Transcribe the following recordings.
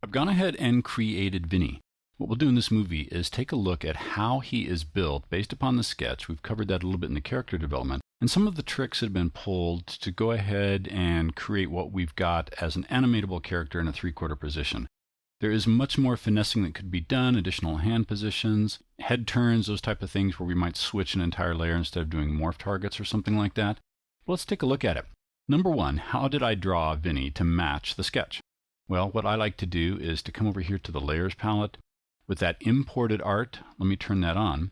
I've gone ahead and created Vinny. What we'll do in this movie is take a look at how he is built based upon the sketch. We've covered that a little bit in the character development, and some of the tricks that have been pulled to go ahead and create what we've got as an animatable character in a 3/4 position. There is much more finessing that could be done, additional hand positions, head turns, those type of things where we might switch an entire layer instead of doing morph targets or something like that. But let's take a look at it. Number one, how did I draw Vinny to match the sketch? Well, what I like to do is to come over here to the Layers palette. With that imported art, let me turn that on.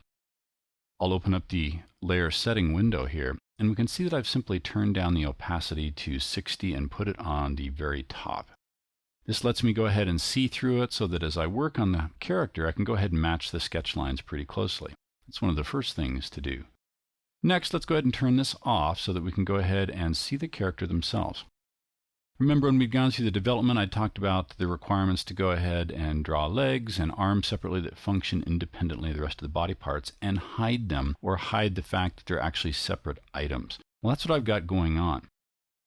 I'll open up the layer setting window here, and we can see that I've simply turned down the opacity to 60 and put it on the very top. This lets me go ahead and see through it so that as I work on the character, I can go ahead and match the sketch lines pretty closely. That's one of the first things to do. Next, let's go ahead and turn this off so that we can go ahead and see the character themselves. Remember when we'd gone through the development, I talked about the requirements to go ahead and draw legs and arms separately that function independently of the rest of the body parts and hide them, or hide the fact that they're actually separate items. Well, that's what I've got going on.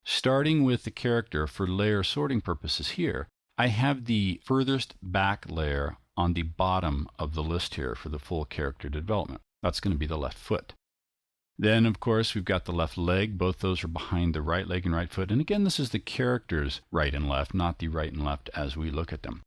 Starting with the character for layer sorting purposes here, I have the furthest back layer on the bottom of the list here for the full character development. That's going to be the left foot. Then, of course, we've got the left leg. Both those are behind the right leg and right foot. And again, this is the character's right and left, not the right and left as we look at them.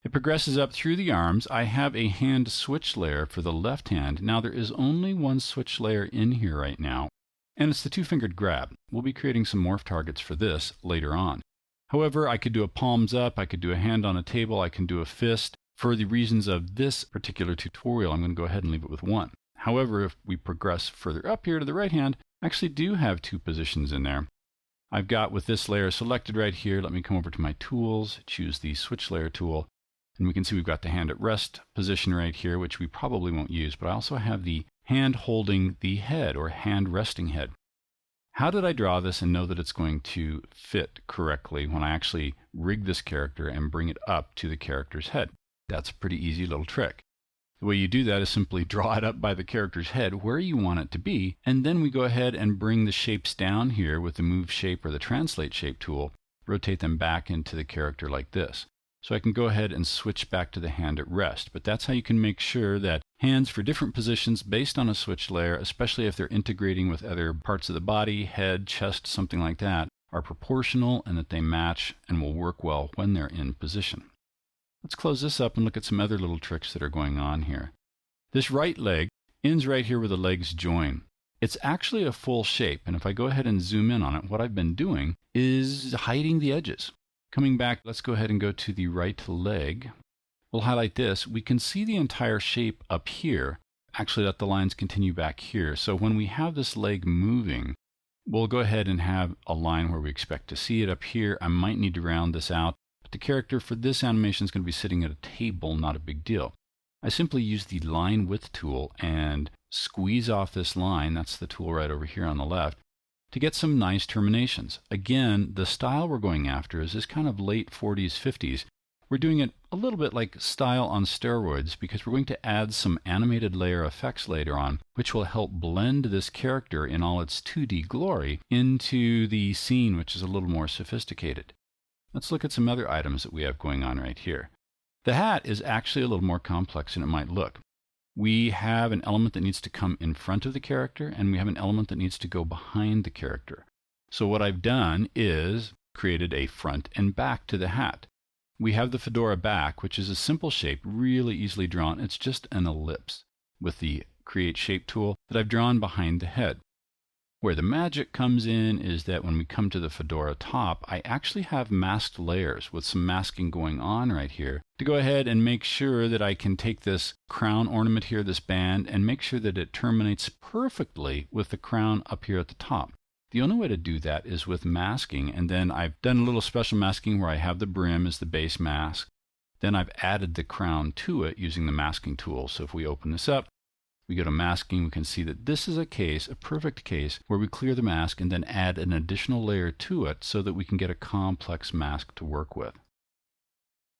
It progresses up through the arms. I have a hand switch layer for the left hand. Now, there is only one switch layer in here right now, and it's the two-fingered grab. We'll be creating some morph targets for this later on. However, I could do a palms up, I could do a hand on a table, I can do a fist. For the reasons of this particular tutorial, I'm going to go ahead and leave it with one. However, if we progress further up here to the right hand, I actually do have two positions in there. I've got with this layer selected right here, let me come over to my tools, choose the switch layer tool, and we can see we've got the hand at rest position right here, which we probably won't use, but I also have the hand holding the head or hand resting head. How did I draw this and know that it's going to fit correctly when I actually rig this character and bring it up to the character's head? That's a pretty easy little trick. The way you do that is simply draw it up by the character's head where you want it to be, and then we go ahead and bring the shapes down here with the Move Shape or the Translate Shape tool, rotate them back into the character like this. So I can go ahead and switch back to the hand at rest, but that's how you can make sure that hands for different positions based on a switch layer, especially if they're integrating with other parts of the body, head, chest, something like that, are proportional and that they match and will work well when they're in position. Let's close this up and look at some other little tricks that are going on here. This right leg ends right here where the legs join. It's actually a full shape, and if I go ahead and zoom in on it, what I've been doing is hiding the edges. Coming back, let's go ahead and go to the right leg. We'll highlight this. We can see the entire shape up here. Actually, let the lines continue back here. So when we have this leg moving, we'll go ahead and have a line where we expect to see it up here. I might need to round this out. But the character for this animation is going to be sitting at a table, not a big deal. I simply use the line width tool and squeeze off this line, that's the tool right over here on the left, to get some nice terminations. Again, the style we're going after is this kind of late 40s, 50s. We're doing it a little bit like style on steroids because we're going to add some animated layer effects later on, which will help blend this character in all its 2D glory into the scene, which is a little more sophisticated. Let's look at some other items that we have going on right here. The hat is actually a little more complex than it might look. We have an element that needs to come in front of the character, and we have an element that needs to go behind the character. So what I've done is created a front and back to the hat. We have the fedora back, which is a simple shape, really easily drawn. It's just an ellipse with the Create Shape tool that I've drawn behind the head. Where the magic comes in is that when we come to the fedora top, I actually have masked layers with some masking going on right here to go ahead and make sure that I can take this crown ornament here, this band, and make sure that it terminates perfectly with the crown up here at the top. The only way to do that is with masking, and then I've done a little special masking where I have the brim as the base mask. Then I've added the crown to it using the masking tool. So if we open this up, we go to masking, we can see that this is a case, a perfect case, where we clear the mask and then add an additional layer to it so that we can get a complex mask to work with.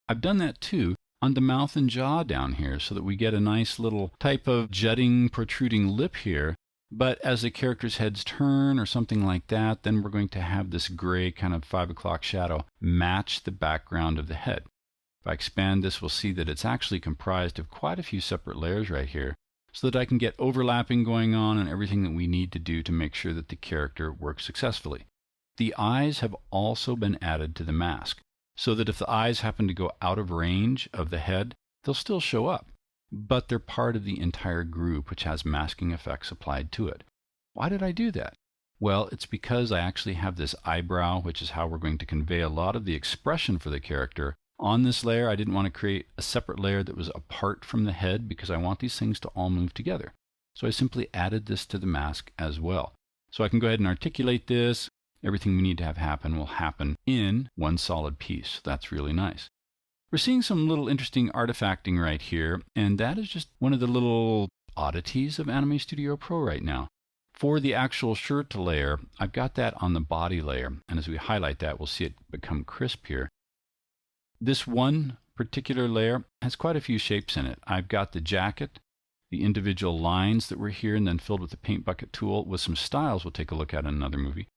I've done that too on the mouth and jaw down here so that we get a nice little type of jutting, protruding lip here. But as the character's heads turn or something like that, then we're going to have this gray kind of 5 o'clock shadow match the background of the head. If I expand this, we'll see that it's actually comprised of quite a few separate layers right here, so that I can get overlapping going on and everything that we need to do to make sure that the character works successfully. The eyes have also been added to the mask, so that if the eyes happen to go out of range of the head, they'll still show up, but they're part of the entire group, which has masking effects applied to it. Why did I do that? Well, it's because I actually have this eyebrow, which is how we're going to convey a lot of the expression for the character. On this layer, I didn't want to create a separate layer that was apart from the head because I want these things to all move together. So I simply added this to the mask as well. So I can go ahead and articulate this. Everything we need to have happen will happen in one solid piece. That's really nice. We're seeing some little interesting artifacting right here, and that is just one of the little oddities of Anime Studio Pro right now. For the actual shirt layer, I've got that on the body layer, and as we highlight that, we'll see it become crisp here. This one particular layer has quite a few shapes in it. I've got the jacket, the individual lines that were here and then filled with the paint bucket tool with some styles we'll take a look at in another movie.